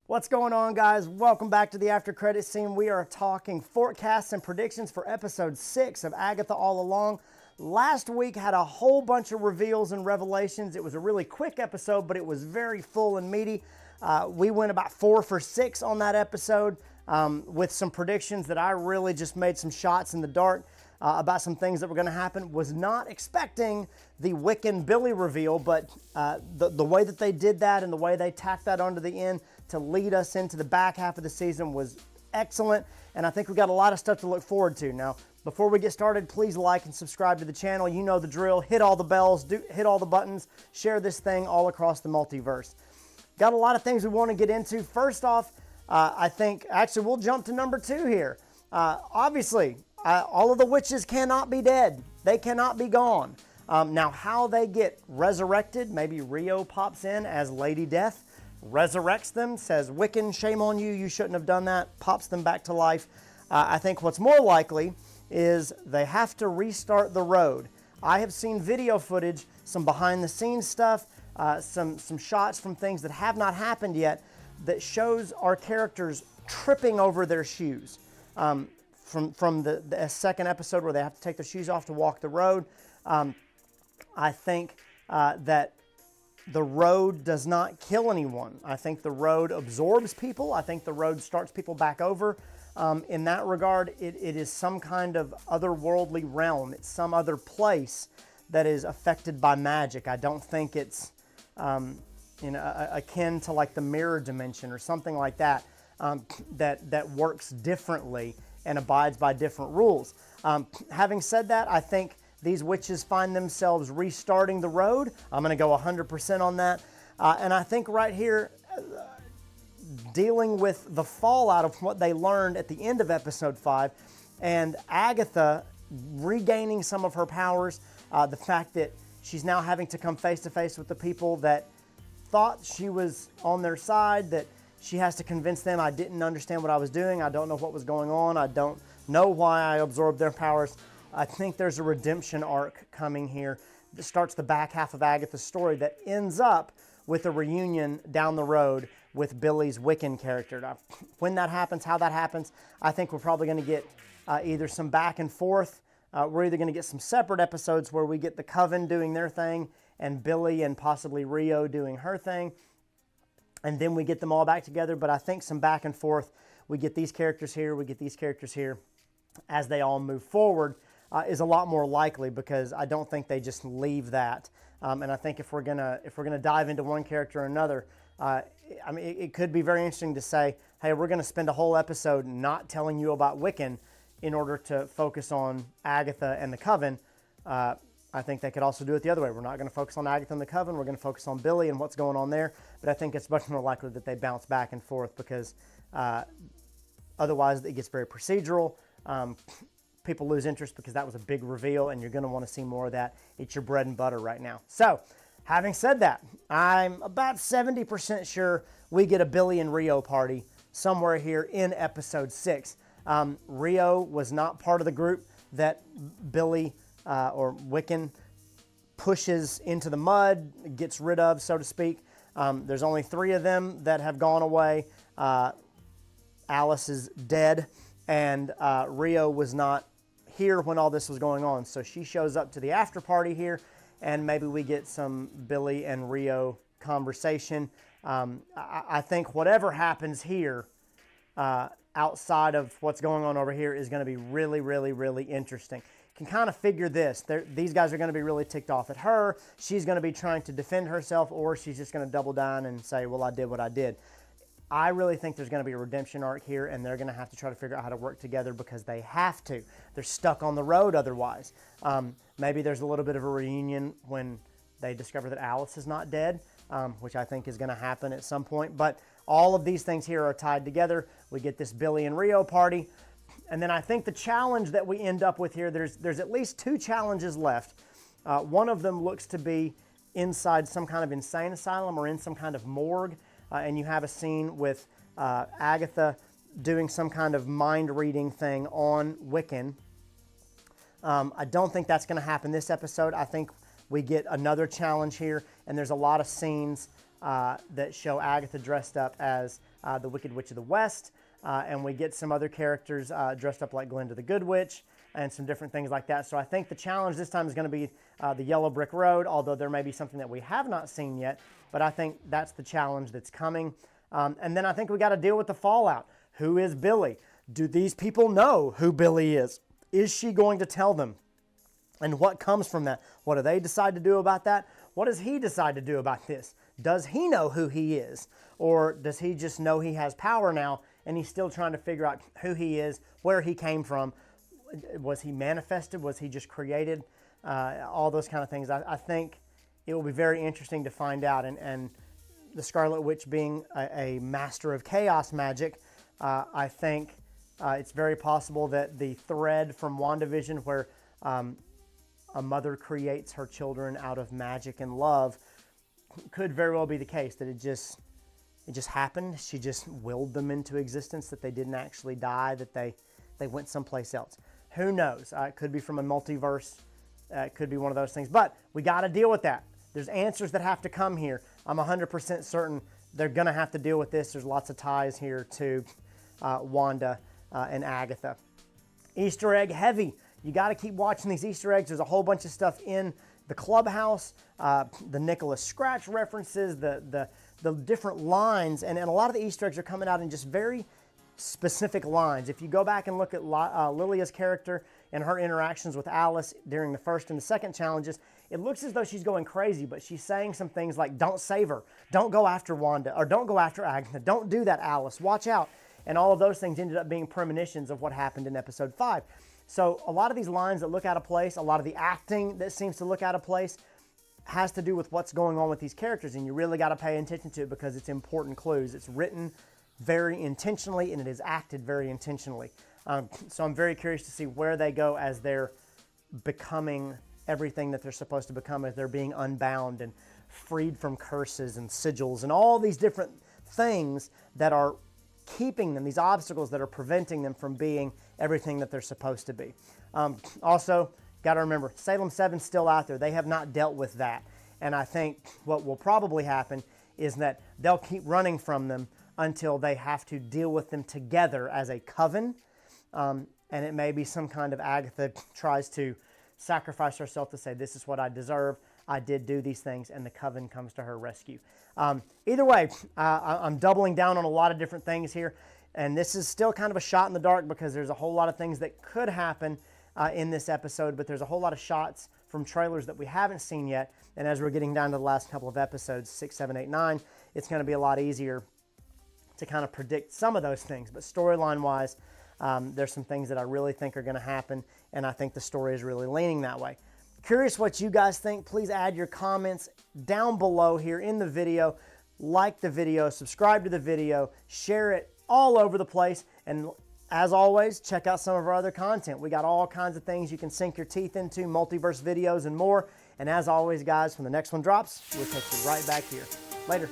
What's going on, guys? Welcome back to the after credit scene. We are talking forecasts and predictions for episode 6 of Agatha All Along. Last week had a whole bunch of reveals and revelations. It was a really quick episode, but it was very full and meaty. We went about 4 for 6 on that episode with some predictions that I really just made some shots in the dark about some things that were going to happen. Was not expecting the WICCAN Billy reveal, but the way that they did that and the way they tacked that onto the end to lead us into the back half of the season was excellent, and I think we got a lot of stuff to look forward to. Now, before we get started, please like and subscribe to the channel. You know the drill. Hit all the bells, hit all the buttons, share this thing all across the multiverse. Got a lot of things we want to get into. First off, I think, actually, we'll jump to number 2 here. Obviously, all of the witches cannot be dead. They cannot be gone. Now, how they get resurrected, maybe Rio pops in as Lady Death, resurrects them, says, "Wiccan, shame on you, you shouldn't have done that," pops them back to life. I think what's more likely is they have to restart the road. I have seen video footage, some behind the scenes stuff, some shots from things that have not happened yet that shows our characters tripping over their shoes. From the second episode where they have to take their shoes off to walk the road. I think that the road does not kill anyone. I think the road absorbs people. I think the road starts people back over. In that regard, it is some kind of otherworldly realm. It's some other place that is affected by magic. I don't think it's akin to like the mirror dimension or something like that, that works differently and abides by different rules. Having said that, I think these witches find themselves restarting the road. I'm going to go 100% on that. And I think right here, dealing with the fallout of what they learned at the end of episode 5, and Agatha regaining some of her powers, the fact that she's now having to come face to face with the people that thought she was on their side, that she has to convince them, I didn't understand what I was doing, I don't know what was going on, I don't know why I absorbed their powers. I think there's a redemption arc coming here that starts the back half of Agatha's story that ends up with a reunion down the road with Billy's Wiccan character. Now, when that happens, how that happens, I think we're probably going to get either some back and forth. We're either going to get some separate episodes where we get the Coven doing their thing and Billy and possibly Rio doing her thing, and then we get them all back together. But I think some back and forth, we get these characters here, we get these characters here, as they all move forward, is a lot more likely, because I don't think they just leave that. And I think if we're gonna dive into one character or another, I mean, it could be very interesting to say, hey, we're going to spend a whole episode not telling you about Wiccan in order to focus on Agatha and the Coven. I think they could also do it the other way. We're not going to focus on Agatha and the Coven. We're going to focus on Billy and what's going on there. But I think it's much more likely that they bounce back and forth, because otherwise it gets very procedural. People lose interest because that was a big reveal, and you're going to want to see more of that. It's your bread and butter right now. So, having said that, I'm about 70% sure we get a Billy and Rio party somewhere here in episode 6. Rio was not part of the group that Billy or Wiccan pushes into the mud, gets rid of, so to speak. There's only 3 of them that have gone away. Alice is dead, and Rio was not here when all this was going on. So she shows up to the after party here, and maybe we get some Billy and Rio conversation. I think whatever happens here outside of what's going on over here is going to be really, really, really interesting. Can kind of figure this. These guys are going to be really ticked off at her. She's going to be trying to defend herself, or she's just going to double down and say, well, I did what I did. I really think there's going to be a redemption arc here, and they're going to have to try to figure out how to work together, because they have to. They're stuck on the road otherwise. Maybe there's a little bit of a reunion when they discover that Alice is not dead, which I think is going to happen at some point. But all of these things here are tied together. We get this Billy and Rio party. And then I think the challenge that we end up with here, there's at least 2 challenges left. One of them looks to be inside some kind of insane asylum or in some kind of morgue. And you have a scene with Agatha doing some kind of mind-reading thing on Wiccan. I don't think that's going to happen this episode. I think we get another challenge here, and there's a lot of scenes that show Agatha dressed up as the Wicked Witch of the West, and we get some other characters dressed up like Glinda the Good Witch, and some different things like that. So I think the challenge this time is going to be the Yellow Brick Road, although there may be something that we have not seen yet, but I think that's the challenge that's coming. And then I think we got to deal with the fallout. Who is Billy? Do these people know who Billy is? Is she going to tell them? And what comes from that? What do they decide to do about that? What does he decide to do about this? Does he know who he is? Or does he just know he has power now and he's still trying to figure out who he is, where he came from? Was he manifested? Was he just created? All those kind of things. I think it will be very interesting to find out. And the Scarlet Witch being a master of chaos magic, I think it's very possible that the thread from WandaVision where a mother creates her children out of magic and love could very well be the case, that it just happened. She just willed them into existence, that they didn't actually die, that they went someplace else. Who knows? It could be from a multiverse. It could be one of those things. But we got to deal with that. There's answers that have to come here. I'm 100% certain they're going to have to deal with this. There's lots of ties here to Wanda and Agatha. Easter egg heavy. You got to keep watching these Easter eggs. There's a whole bunch of stuff in the clubhouse, the Nicholas Scratch references, the different lines, and a lot of the Easter eggs are coming out in just very specific lines. If you go back and look at Lilia's character and her interactions with Alice during the first and the second challenges, it looks as though she's going crazy, but she's saying some things like, don't save her, don't go after Wanda, or don't go after Agatha, don't do that, Alice, watch out. And all of those things ended up being premonitions of what happened in episode 5. So a lot of these lines that look out of place, a lot of the acting that seems to look out of place, has to do with what's going on with these characters, and you really got to pay attention to it because it's important clues. It's written very intentionally and it is acted very intentionally. So I'm very curious to see where they go as they're becoming everything that they're supposed to become, as they're being unbound and freed from curses and sigils and all these different things that are keeping them, these obstacles that are preventing them from being everything that they're supposed to be. Also, got to remember, Salem 7's still out there. They have not dealt with that. And I think what will probably happen is that they'll keep running from them until they have to deal with them together as a coven. And it may be some kind of Agatha tries to sacrifice herself to say, this is what I deserve. I did do these things, and the coven comes to her rescue. Either way, I'm doubling down on a lot of different things here. And this is still kind of a shot in the dark because there's a whole lot of things that could happen in this episode, but there's a whole lot of shots from trailers that we haven't seen yet. And as we're getting down to the last couple of episodes, 6, 7, 8, 9, it's going to be a lot easier to kind of predict some of those things. But storyline-wise, there's some things that I really think are going to happen, and I think the story is really leaning that way. Curious what you guys think. Please add your comments down below here in the video. Like the video, subscribe to the video, share it all over the place, and as always, check out some of our other content. We got all kinds of things you can sink your teeth into, multiverse videos and more. And as always, guys, when the next one drops, we'll catch you right back here. Later.